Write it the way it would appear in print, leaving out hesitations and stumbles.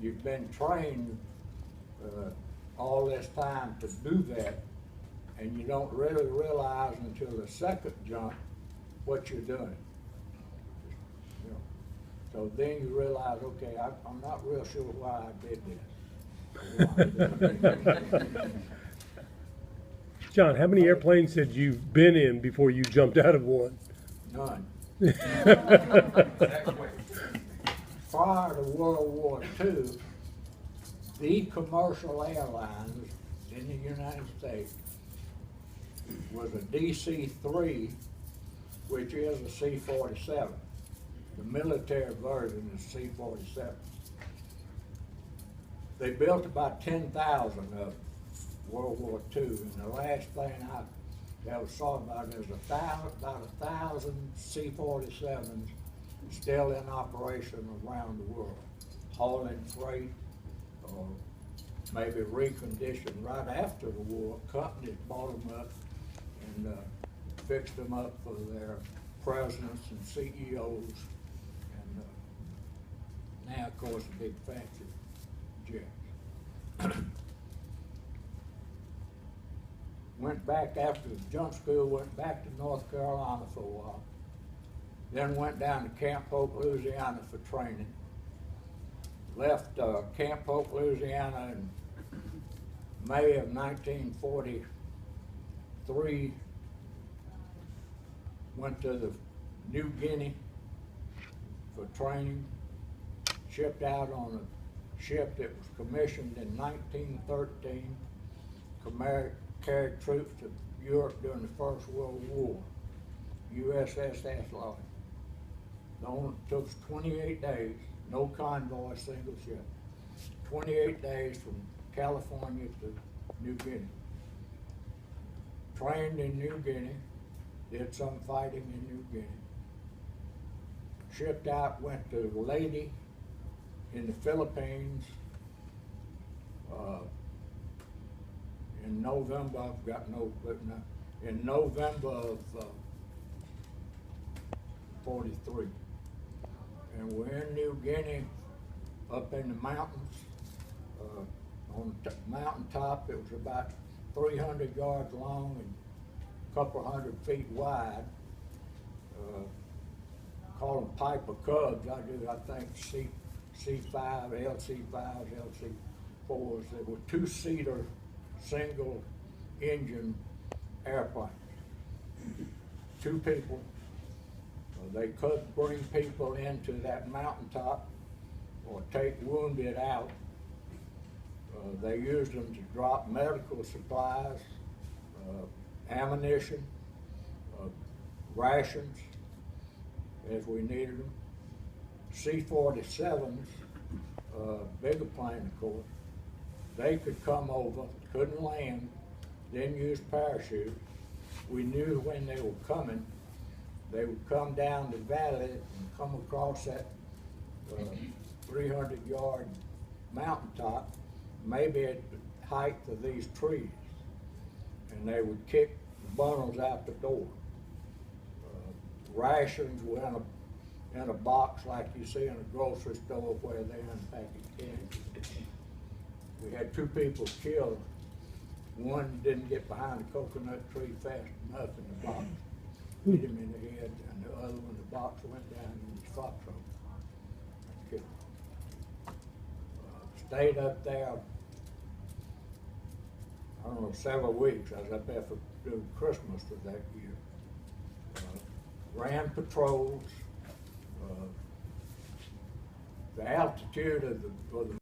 you've been trained all this time to do that, and you don't really realize until the second jump what you're doing. You know, so then you realize, okay, I'm not real sure why I did this. John, how many airplanes had you been in before you jumped out of one? None. Prior to World War II, the commercial airlines in the United States was a DC-3, which is a C-47. The military version is C-47. They built about 10,000 of them, World War II, and the last thing I ever saw about it is about 1,000 C-47s still in operation around the world, hauling freight, or maybe reconditioned right after the war. Companies bought them up and fixed them up for their presidents and CEOs, and now, of course, the big fancy jets. Went back after the jump school, went back to North Carolina for a while. Then went down to Camp Hope, Louisiana for training. Left Camp Hope, Louisiana in May of 1943. Went to the New Guinea for training. Shipped out on a ship that was commissioned in 1913. Carried troops to Europe during the First World War. USS Athlone. Took us 28 days, no convoy, single ship. 28 days from California to New Guinea. Trained in New Guinea, did some fighting in New Guinea. Shipped out, went to Leyte in the Philippines. In November, I've got no clue now, in November of 43. And we're in New Guinea, up in the mountains, on the mountaintop. It was about 300 yards long and a couple hundred feet wide. Call them Piper Cubs. I think C5, LC5s, LC4s. They were two-seater, single engine airplanes. Two people. They could bring people into that mountaintop or take wounded out. They used them to drop medical supplies, ammunition, rations as we needed them. C-47s, bigger plane of course, they could come over, couldn't land, didn't use parachutes. We knew when they were coming. They would come down the valley and come across that 300-yard mountaintop, maybe at the height of these trees, and they would kick the bundles out the door. Rations were in a box like you see in a grocery store where they unpackage candy. We had two people killed. One didn't get behind the coconut tree fast enough in the box. Hit him in the head, and the other one, the box went down in his foxhole. Killed him. Stayed up there, I don't know, several weeks. I was up there for doing Christmas for that year. Ran patrols. The altitude of the